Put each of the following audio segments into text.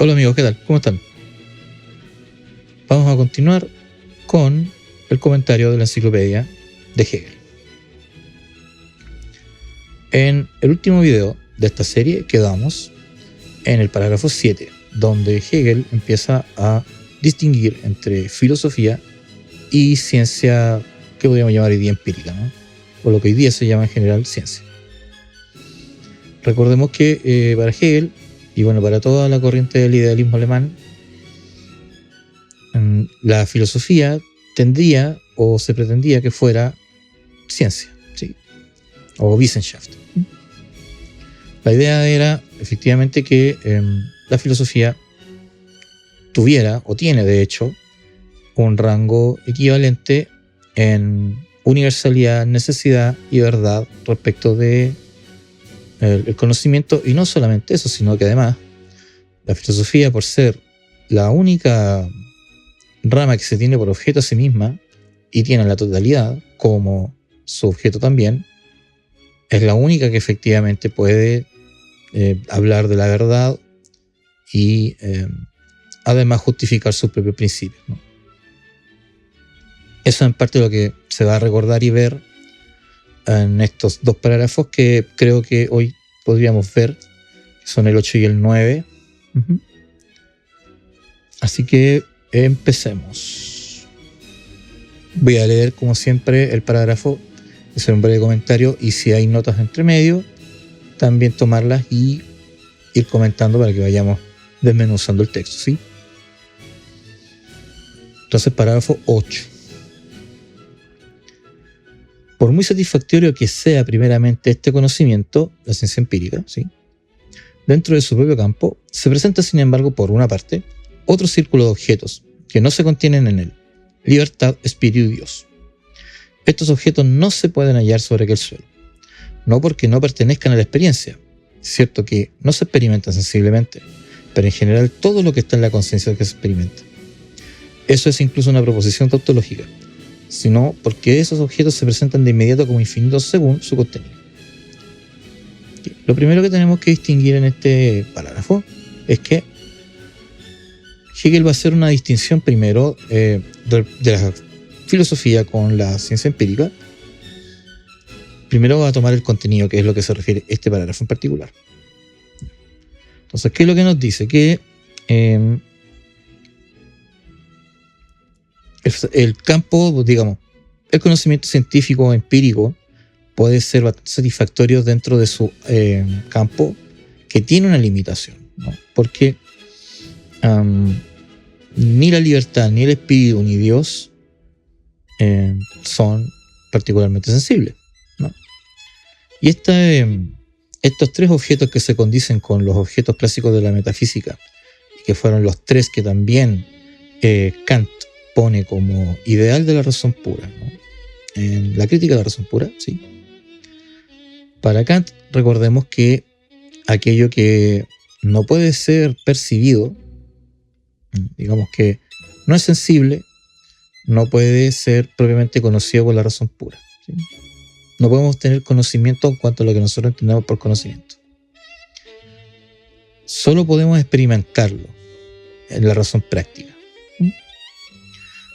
Hola amigos, ¿qué tal? ¿Cómo están? Vamos a continuar con el comentario de la enciclopedia de Hegel. En el último video de esta serie quedamos en el parágrafo 7, donde Hegel empieza a distinguir entre filosofía y ciencia que podríamos llamar hoy día empírica, ¿no? O lo que hoy día se llama en general ciencia. Recordemos que para Hegel, y bueno, para toda la corriente del idealismo alemán, la filosofía tendría o se pretendía que fuera ciencia, ¿sí? O Wissenschaft. La idea era efectivamente que la filosofía tuviera, o tiene de hecho, un rango equivalente en universalidad, necesidad y verdad respecto de el conocimiento, y no solamente eso, sino que además la filosofía, por ser la única rama que se tiene por objeto a sí misma y tiene la totalidad como su objeto también, es la única que efectivamente puede hablar de la verdad y además justificar sus propios principios, ¿no? Eso en parte lo que se va a recordar y ver en estos dos parágrafos que creo que hoy podríamos ver, que son el 8 y el 9. Así que empecemos. Voy a leer como siempre el parágrafo, hacer un breve comentario, y si hay notas entre medio, también tomarlas y ir comentando para que vayamos desmenuzando el texto, ¿sí? Entonces, parágrafo 8. Por muy satisfactorio que sea primeramente este conocimiento, la ciencia empírica, ¿sí?, dentro de su propio campo, se presenta sin embargo, por una parte, otro círculo de objetos que no se contienen en él: libertad, espíritu y Dios. Estos objetos no se pueden hallar sobre aquel suelo, no porque no pertenezcan a la experiencia. Es cierto que no se experimentan sensiblemente, pero en general todo lo que está en la conciencia que se experimenta. Eso es incluso una proposición tautológica, sino porque esos objetos se presentan de inmediato como infinitos según su contenido. Lo primero que tenemos que distinguir en este parágrafo es que Hegel va a hacer una distinción primero de la filosofía con la ciencia empírica. Primero va a tomar el contenido, que es lo que se refiere este parágrafo en particular. Entonces, ¿qué es lo que nos dice? Que el campo, digamos, el conocimiento científico empírico puede ser bastante satisfactorio dentro de su campo, que tiene una limitación, ¿no? Porque ni la libertad, ni el espíritu, ni Dios son particularmente sensibles, ¿no? Y estos tres objetos que se condicen con los objetos clásicos de la metafísica, que fueron los tres que también Kant pone como ideal de la razón pura, ¿no?, en la crítica de la razón pura, ¿sí? Para Kant, recordemos que aquello que no puede ser percibido, digamos que no es sensible, no puede ser propiamente conocido por la razón pura, ¿sí? No podemos tener conocimiento en cuanto a lo que nosotros entendemos por conocimiento. Solo podemos experimentarlo en la razón práctica.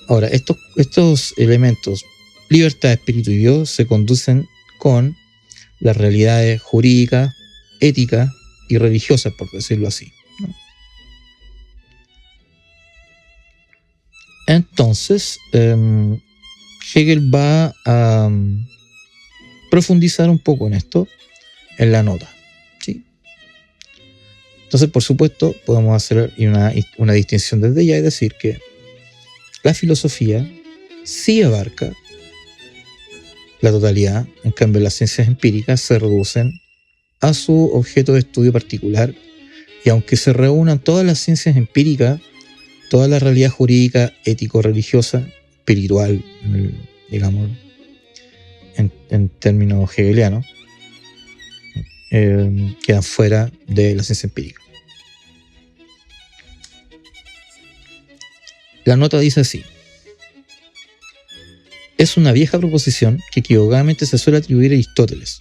Ahora, estos elementos, libertad, espíritu y Dios, se conducen con las realidades jurídicas, éticas y religiosas, por decirlo así, ¿no? Entonces, Hegel va a profundizar un poco en esto en la nota, ¿sí? Entonces, por supuesto, podemos hacer una distinción desde ya y decir que la filosofía sí abarca la totalidad, en cambio las ciencias empíricas se reducen a su objeto de estudio particular, y aunque se reúnan todas las ciencias empíricas, toda la realidad jurídica, ético-religiosa, espiritual, digamos, en términos hegelianos, quedan fuera de la ciencia empírica. La nota dice así: es una vieja proposición que equivocadamente se suele atribuir a Aristóteles,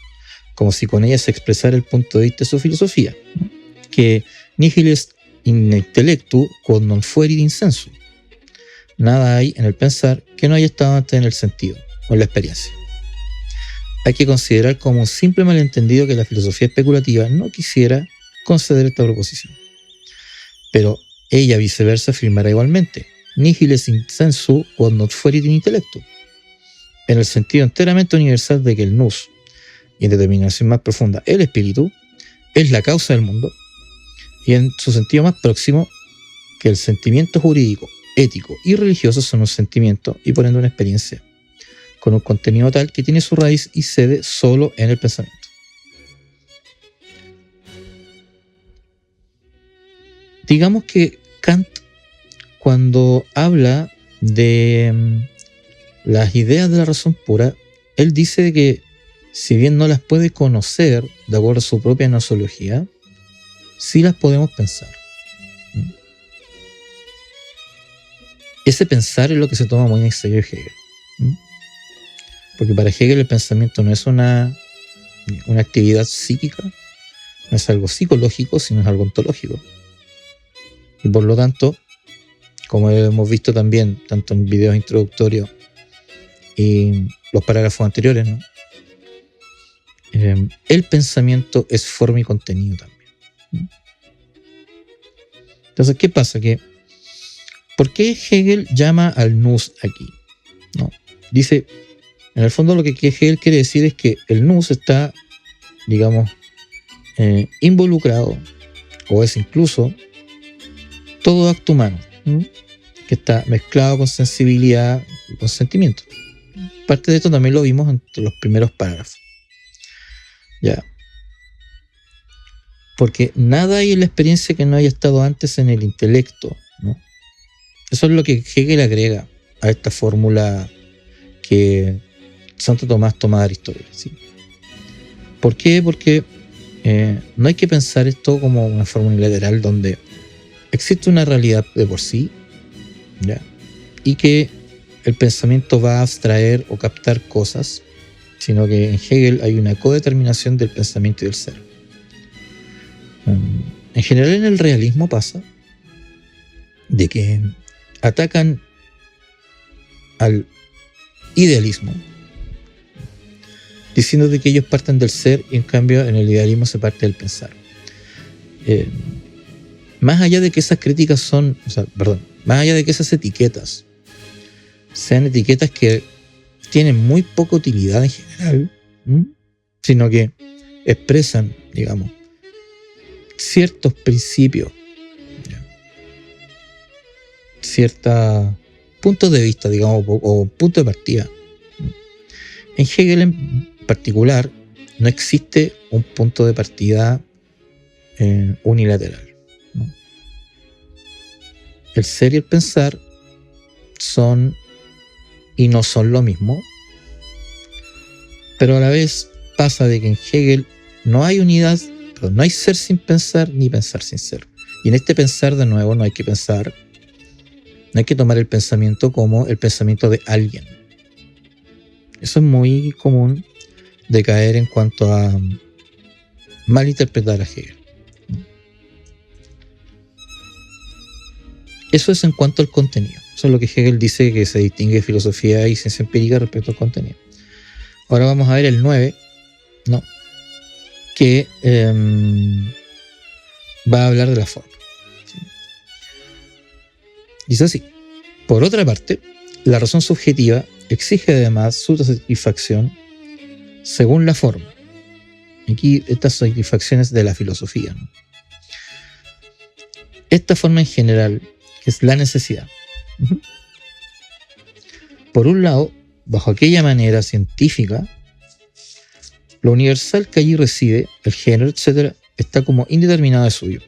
como si con ella se expresara el punto de vista de su filosofía, ¿no?, que nihil est in intellectu quod non fuerit in sensu. Nada hay en el pensar que no haya estado antes en el sentido o en la experiencia. Hay que considerar como un simple malentendido que la filosofía especulativa no quisiera conceder esta proposición. Pero ella viceversa afirmará igualmente, nihil est in sensu quod non fuerit in intellectu, en el sentido enteramente universal de que el nous, y en determinación más profunda, el espíritu, es la causa del mundo, y en su sentido más próximo, que el sentimiento jurídico, ético y religioso son un sentimiento y por ende una experiencia, con un contenido tal que tiene su raíz y sede solo en el pensamiento. Digamos que Kant, cuando habla de las ideas de la razón pura, él dice que si bien no las puede conocer de acuerdo a su propia gnoseología, sí las podemos pensar. Ese pensar es lo que se toma muy en serio de Hegel. Porque para Hegel el pensamiento no es una actividad psíquica, no es algo psicológico, sino es algo ontológico. Y por lo tanto, como hemos visto también, tanto en videos introductorios y los parágrafos anteriores, ¿no? El pensamiento es forma y contenido también. Entonces, ¿qué pasa? ¿Por qué Hegel llama al nous aquí? ¿No? Dice, en el fondo lo que Hegel quiere decir es que el nous está, digamos, involucrado, o es incluso todo acto humano, ¿no? Que está mezclado con sensibilidad y con sentimiento. Parte de esto también lo vimos entre los primeros párrafos. Ya. Porque nada hay en la experiencia que no haya estado antes en el intelecto, ¿no? Eso es lo que Hegel agrega a esta fórmula que Santo Tomás toma de Aristóteles, ¿sí? ¿Por qué? Porque no hay que pensar esto como una fórmula unilateral donde existe una realidad de por sí, ¿ya? Y que el pensamiento va a abstraer o captar cosas, sino que en Hegel hay una codeterminación del pensamiento y del ser. En general en el realismo pasa de que atacan al idealismo diciendo de que ellos parten del ser y en cambio en el idealismo se parte del pensar. Más allá de que esas críticas son, más allá de que esas etiquetas sean etiquetas que tienen muy poca utilidad en general, sino que expresan, digamos, ciertos principios, ciertos puntos de vista, digamos, o punto de partida. En Hegel en particular no existe un punto de partida unilateral, ¿no? El ser y el pensar son y no son lo mismo, pero a la vez pasa de que en Hegel no hay unidad, no hay ser sin pensar ni pensar sin ser. Y en este pensar, de nuevo, no hay que tomar el pensamiento como el pensamiento de alguien. Eso es muy común de caer en cuanto a malinterpretar a Hegel. Eso es en cuanto al contenido. Eso es lo que Hegel dice que se distingue de filosofía y ciencia empírica respecto al contenido. Ahora vamos a ver el 9, ¿no? Que va a hablar de la forma. ¿Sí? Dice así: por otra parte, la razón subjetiva exige además su satisfacción según la forma. Aquí estas satisfacciones de la filosofía, ¿no? Esta forma en general, que es la necesidad. Por un lado, bajo aquella manera científica, lo universal que allí reside, el género, etc., está como indeterminado de suyo,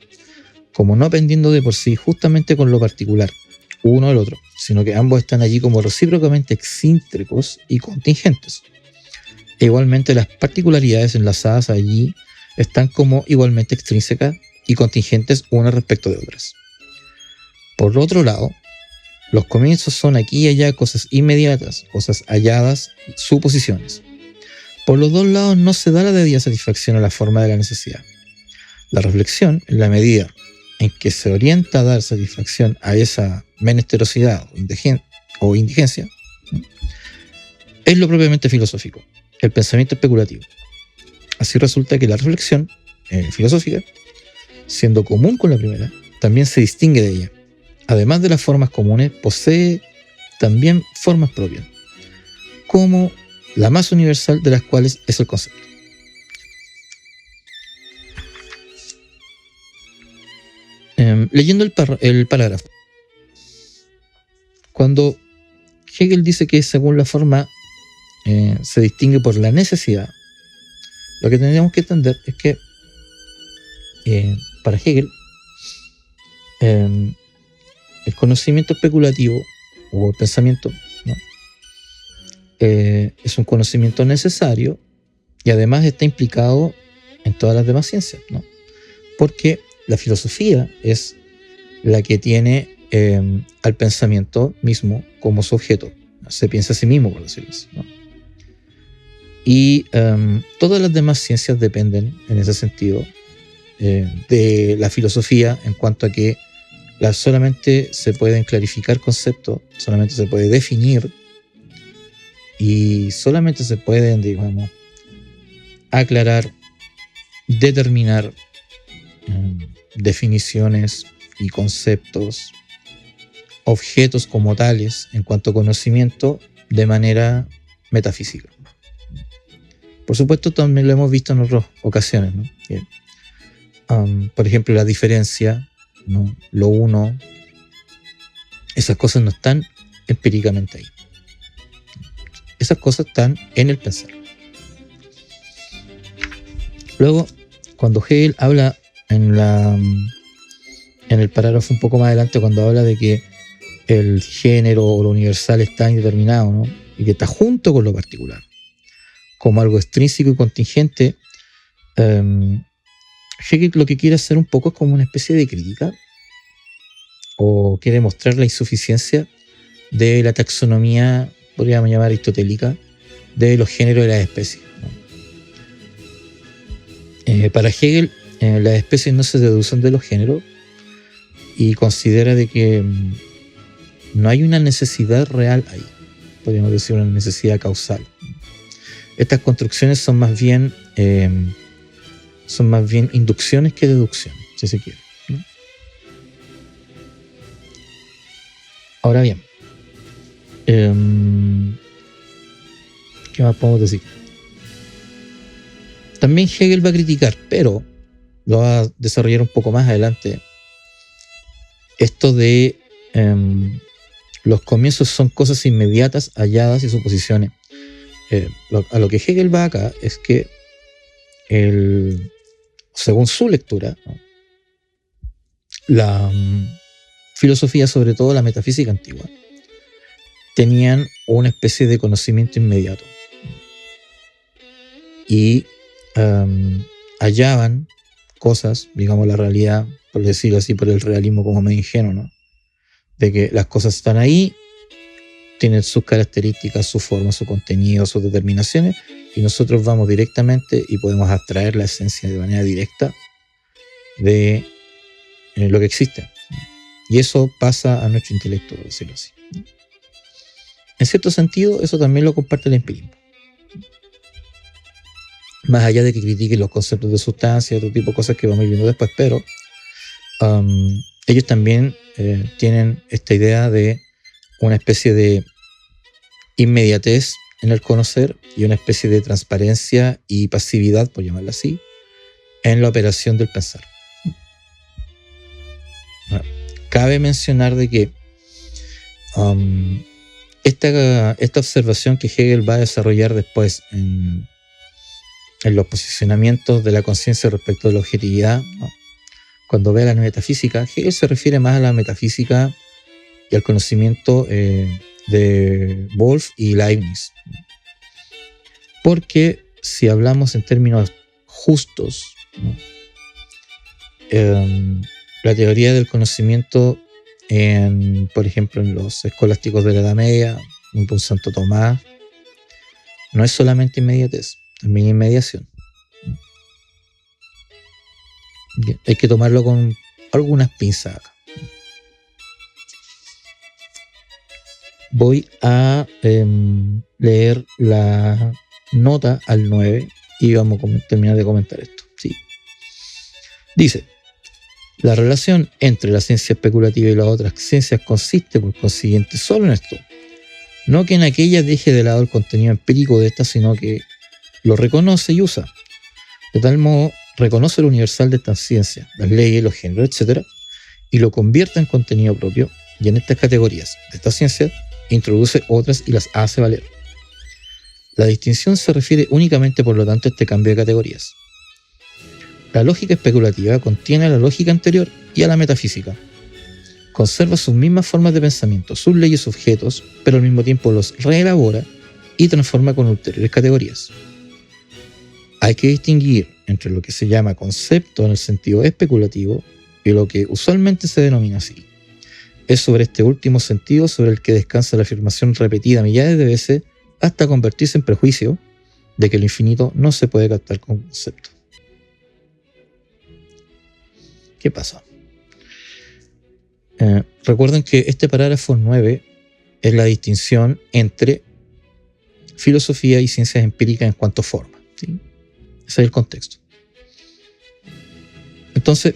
como no pendiendo de por sí justamente con lo particular, uno del otro, sino que ambos están allí como recíprocamente excéntricos y contingentes. E igualmente las particularidades enlazadas allí están como igualmente extrínsecas y contingentes unas respecto de otras. Por otro lado, los comienzos son aquí y allá cosas inmediatas, cosas halladas, suposiciones. Por los dos lados no se da la debida satisfacción a la forma de la necesidad. La reflexión, en la medida en que se orienta a dar satisfacción a esa menesterosidad o indigencia, ¿no? Es lo propiamente filosófico, el pensamiento especulativo. Así resulta que la reflexión filosófica, siendo común con la primera, también se distingue de ella. Además de las formas comunes, posee también formas propias, como la más universal de las cuales es el concepto. Leyendo el parágrafo, cuando Hegel dice que según la forma se distingue por la necesidad, lo que tendríamos que entender es que para Hegel el conocimiento especulativo o el pensamiento, ¿no? Es un conocimiento necesario y además está implicado en todas las demás ciencias, ¿no? Porque la filosofía es la que tiene al pensamiento mismo como su objeto, ¿no? Se piensa a sí mismo, por decirlo así, ¿no? Y todas las demás ciencias dependen, en ese sentido, de la filosofía en cuanto a que solamente se pueden clarificar conceptos, solamente se puede definir y solamente se pueden, digamos, aclarar, determinar definiciones y conceptos, objetos como tales en cuanto a conocimiento de manera metafísica. Por supuesto, también lo hemos visto en otras ocasiones, ¿no? Por ejemplo, la diferencia, ¿no? Lo uno, esas cosas no están empíricamente ahí. Esas cosas están en el pensar. Luego, cuando Hegel habla en el parágrafo un poco más adelante, cuando habla de que el género o lo universal está indeterminado, ¿no? Y que está junto con lo particular, como algo extrínseco y contingente, Hegel lo que quiere hacer un poco es como una especie de crítica, o quiere mostrar la insuficiencia de la taxonomía, podríamos llamar aristotélica, de los géneros de las especies, ¿no? Para Hegel, las especies no se deducen de los géneros y considera de que no hay una necesidad real ahí, podríamos decir una necesidad causal. Estas construcciones son más bien inducciones que deducciones, si se quiere, ¿no? Ahora bien, ¿qué más podemos decir? También Hegel va a criticar, pero lo va a desarrollar un poco más adelante, esto de los comienzos son cosas inmediatas, halladas y suposiciones. A lo que Hegel va acá es que según su lectura, ¿no? La filosofía, sobre todo la metafísica antigua, tenían una especie de conocimiento inmediato y hallaban cosas, digamos la realidad, por decirlo así, por el realismo como medio ingenuo, ¿no? De que las cosas están ahí, tienen sus características, su forma, su contenido, sus determinaciones, y nosotros vamos directamente y podemos abstraer la esencia de manera directa de lo que existe. Y eso pasa a nuestro intelecto, por decirlo así. En cierto sentido, eso también lo comparte el empirismo. Más allá de que critiquen los conceptos de sustancia y otro tipo de cosas que vamos a ir viendo después, pero ellos también tienen esta idea de una especie de inmediatez en el conocer y una especie de transparencia y pasividad, por llamarla así, en la operación del pensar. Bueno, cabe mencionar de que esta observación que Hegel va a desarrollar después en los posicionamientos de la conciencia respecto de la objetividad, ¿no? Cuando ve la metafísica, Hegel se refiere más a la metafísica y al conocimiento de Wolff y Leibniz. Porque si hablamos en términos justos, ¿no? La teoría del conocimiento, por ejemplo, en los escolásticos de la Edad Media, en Santo Tomás, no es solamente inmediatez, también inmediación. Hay que tomarlo con algunas pinzas acá. Voy a leer la nota al 9 y vamos a terminar de comentar esto. Sí. Dice: la relación entre la ciencia especulativa y las otras ciencias consiste, por consiguiente, solo en esto. No que en aquella deje de lado el contenido empírico de esta, sino que lo reconoce y usa. De tal modo, reconoce lo universal de estas ciencias, las leyes, los géneros, etc., y lo convierte en contenido propio, y en estas categorías de estas ciencias introduce otras y las hace valer. La distinción se refiere únicamente, por lo tanto, a este cambio de categorías. La lógica especulativa contiene a la lógica anterior y a la metafísica. Conserva sus mismas formas de pensamiento, sus leyes objetos, pero al mismo tiempo los reelabora y transforma con ulteriores categorías. Hay que distinguir entre lo que se llama concepto en el sentido especulativo y lo que usualmente se denomina así. Es sobre este último sentido sobre el que descansa la afirmación repetida millares de veces hasta convertirse en prejuicio de que lo infinito no se puede captar con concepto. ¿Qué pasa? Recuerden que este parágrafo 9 es la distinción entre filosofía y ciencias empíricas en cuanto a forma, ¿sí? Ese es el contexto. Entonces,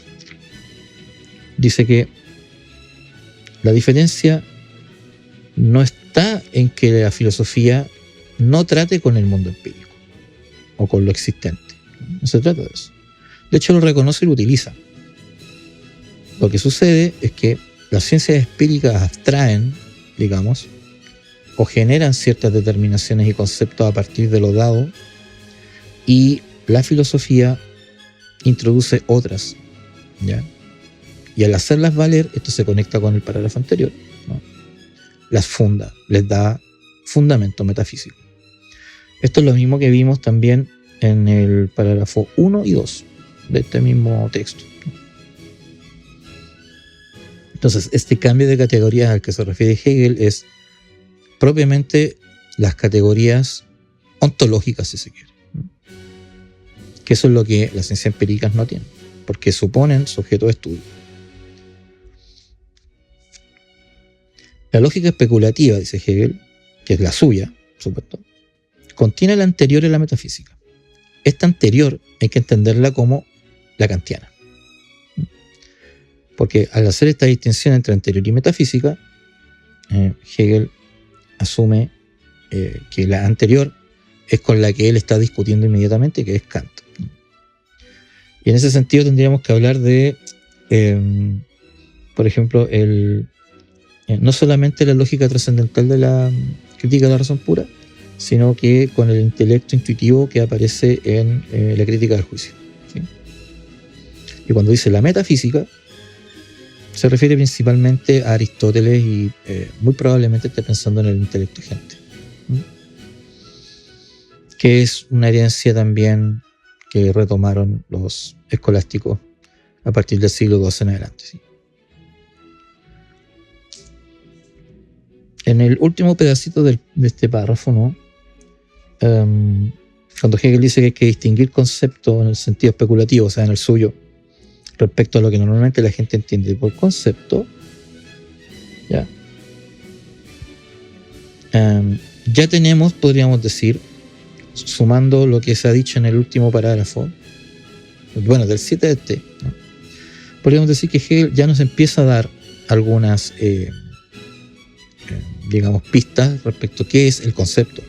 dice que la diferencia no está en que la filosofía no trate con el mundo empírico o con lo existente. No se trata de eso. De hecho, lo reconoce y lo utiliza. Lo que sucede es que las ciencias empíricas abstraen, digamos, o generan ciertas determinaciones y conceptos a partir de lo dado, y la filosofía introduce otras, ¿ya? Y al hacerlas valer, esto se conecta con el parágrafo anterior, ¿no? Las funda, les da fundamento metafísico. Esto es lo mismo que vimos también en el parágrafo 1 y 2 de este mismo texto. Entonces, este cambio de categorías al que se refiere Hegel es propiamente las categorías ontológicas, si se quiere, ¿no? Que eso es lo que las ciencias empíricas no tienen, porque suponen sujeto de estudio. La lógica especulativa, dice Hegel, que es la suya, por supuesto, contiene la anterior en la metafísica. Esta anterior hay que entenderla como la kantiana. Porque al hacer esta distinción entre anterior y metafísica, Hegel asume que la anterior es con la que él está discutiendo inmediatamente, que es Kant. Y en ese sentido tendríamos que hablar de, por ejemplo, no solamente la lógica trascendental de la crítica de la razón pura, sino que con el intelecto intuitivo que aparece en la crítica del juicio, ¿sí? Y cuando dice la metafísica, se refiere principalmente a Aristóteles y muy probablemente esté pensando en el intelecto gente, ¿sí? Que es una herencia también que retomaron los escolásticos a partir del siglo XII en adelante, ¿sí? En el último pedacito de este párrafo, ¿no? Cuando Hegel dice que hay que distinguir conceptos en el sentido especulativo, o sea, en el suyo, respecto a lo que normalmente la gente entiende por concepto, ¿ya? Ya tenemos, podríamos decir, sumando lo que se ha dicho en el último parágrafo, bueno, del 7 de este, ¿no? Podríamos decir que Hegel ya nos empieza a dar algunas digamos, pistas respecto a qué es el concepto.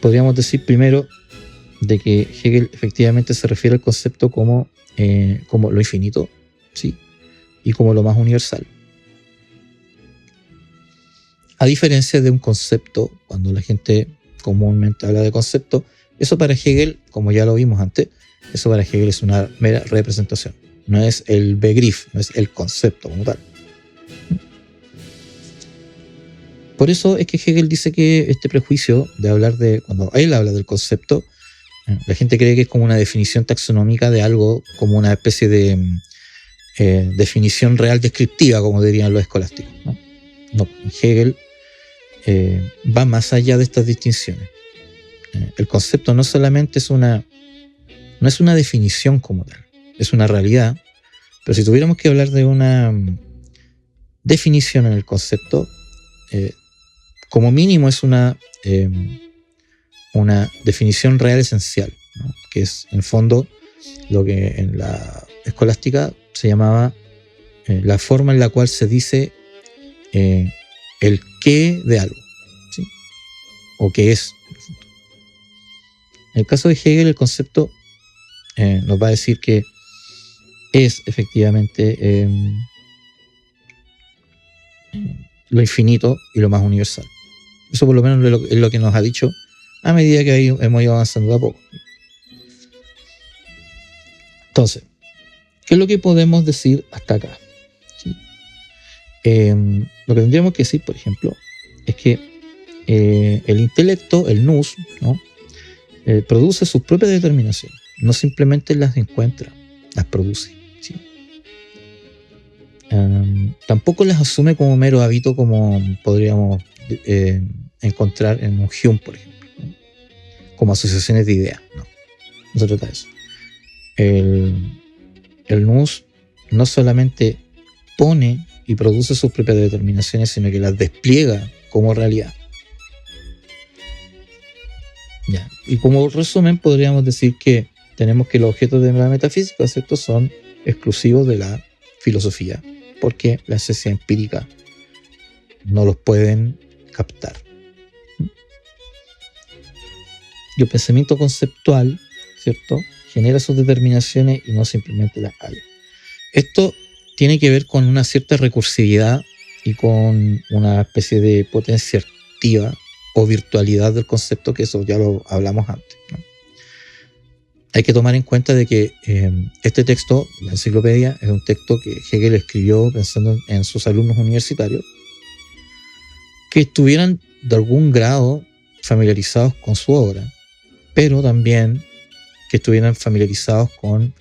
Podríamos decir primero de que Hegel efectivamente se refiere al concepto como lo infinito, ¿sí? Y como lo más universal. A diferencia de un concepto, cuando la gente comúnmente habla de concepto, eso para Hegel, como ya lo vimos antes, eso para Hegel es una mera representación. No es el Begriff, no es el concepto como tal. Por eso es que Hegel dice que este prejuicio de hablar de, cuando él habla del concepto, la gente cree que es como una definición taxonómica de algo, como una especie de definición real descriptiva, como dirían los escolásticos, ¿no? No, Hegel va más allá de estas distinciones. El concepto no solamente no es una definición como tal, es una realidad, Pero si tuviéramos que hablar de una definición en el concepto, como mínimo es una definición real esencial, ¿no? Que es en fondo lo que en la escolástica se llamaba la forma en la cual se dice el qué de algo, ¿sí? O qué es. En el caso de Hegel, el concepto nos va a decir que es efectivamente lo infinito y lo más universal. Eso por lo menos es lo que nos ha dicho a medida que hemos ido avanzando de a poco. Entonces, ¿qué es lo que podemos decir hasta acá? ¿Sí? Lo que tendríamos que decir, por ejemplo, es que el intelecto, el nous, ¿no? Produce sus propias determinaciones, no simplemente las encuentra, las produce, ¿sí? Tampoco las asume como mero hábito, como podríamos encontrar en un Hume, por ejemplo, ¿no? Como asociaciones de ideas. No se trata de eso. El nous no solamente pone y produce sus propias determinaciones, sino que las despliega como realidad. Ya. Y como resumen podríamos decir que tenemos que los objetos de la metafísica, ¿cierto?, son exclusivos de la filosofía, porque la ciencia empírica no los pueden captar. Y el pensamiento conceptual, ¿cierto?, genera sus determinaciones y no simplemente las halla. Esto tiene que ver con una cierta recursividad y con una especie de potencia activa o virtualidad del concepto, que eso ya lo hablamos antes, ¿no? Hay que tomar en cuenta de que este texto, la enciclopedia, es un texto que Hegel escribió pensando en sus alumnos universitarios que estuvieran de algún grado familiarizados con su obra, pero también que estuvieran familiarizados con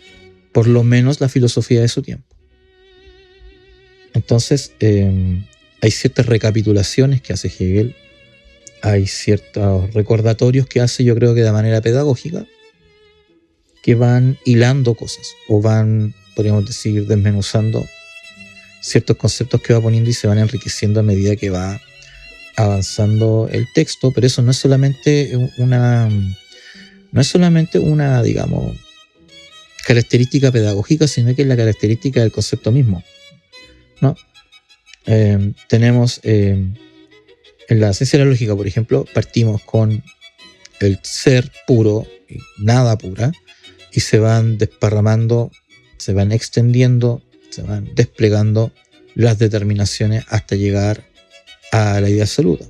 por lo menos la filosofía de su tiempo. Entonces hay ciertas recapitulaciones que hace Hegel, hay ciertos recordatorios que hace, yo creo que de manera pedagógica, que van hilando cosas o van, podríamos decir, desmenuzando ciertos conceptos que va poniendo y se van enriqueciendo a medida que va avanzando el texto. Pero eso no es solamente una, digamos, característica pedagógica, sino que es la característica del concepto mismo, ¿no? Tenemos en la ciencia de la lógica, por ejemplo, partimos con el ser puro y nada pura, y se van desparramando, se van extendiendo, se van desplegando las determinaciones hasta llegar a la idea absoluta.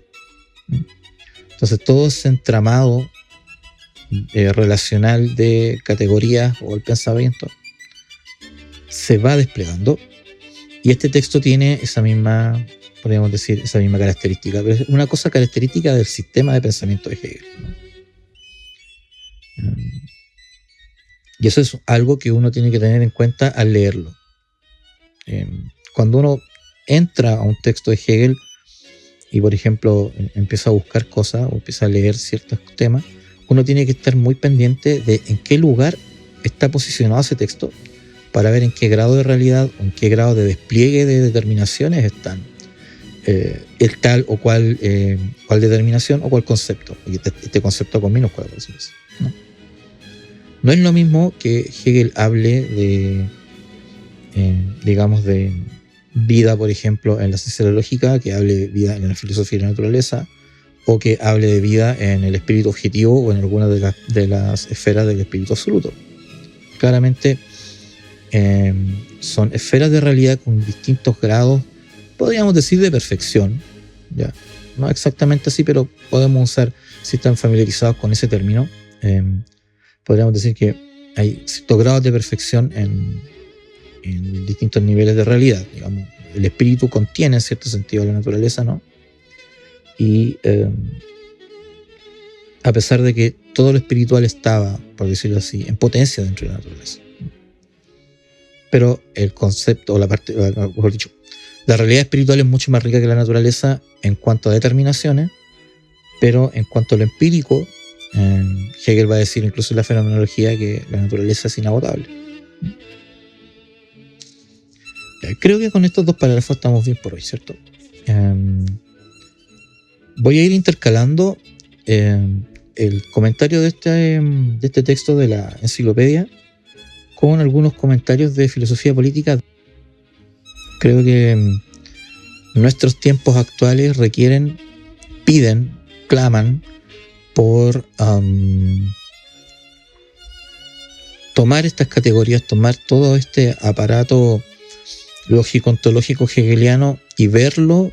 Entonces todo ese entramado relacional de categorías o el pensamiento se va desplegando, y este texto tiene esa misma, podríamos decir, esa misma característica, pero es una cosa característica del sistema de pensamiento de Hegel, ¿no? Y eso es algo que uno tiene que tener en cuenta al leerlo. Cuando uno entra a un texto de Hegel y, por ejemplo, empieza a buscar cosas o empieza a leer ciertos temas, uno tiene que estar muy pendiente de en qué lugar está posicionado ese texto para ver en qué grado de realidad o en qué grado de despliegue de determinaciones están el tal o cual determinación o cual concepto. Este concepto con minúscula, por decirlo así, ¿no? No es lo mismo que Hegel hable de, digamos, de vida, por ejemplo, en la ciencia de la lógica, que hable de vida en la filosofía de la naturaleza, o que hable de vida en el espíritu objetivo o en alguna de las esferas del espíritu absoluto. Claramente son esferas de realidad con distintos grados, podríamos decir, de perfección, ¿ya? No exactamente así, pero podemos usar, si están familiarizados con ese término, podríamos decir que hay ciertos grados de perfección en distintos niveles de realidad. Digamos, el espíritu contiene en cierto sentido la naturaleza, ¿no? Y a pesar de que todo lo espiritual estaba, por decirlo así, en potencia dentro de la naturaleza, pero el concepto, o la parte, mejor dicho, la realidad espiritual es mucho más rica que la naturaleza en cuanto a determinaciones, pero en cuanto a lo empírico, Hegel va a decir incluso en la fenomenología que la naturaleza es inagotable. Creo que con estos 2 párrafos estamos bien por hoy, ¿cierto? Voy a ir intercalando el comentario de este texto de la enciclopedia con algunos comentarios de filosofía política. Creo que nuestros tiempos actuales piden, claman por tomar estas categorías, tomar todo este aparato lógico-ontológico hegeliano y verlo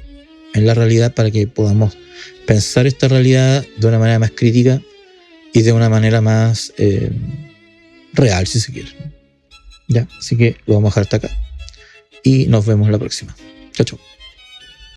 en la realidad para que podamos pensar esta realidad de una manera más crítica y de una manera más real, si se quiere. ¿Ya? Así que lo vamos a dejar hasta acá y nos vemos la próxima. Chao, chao.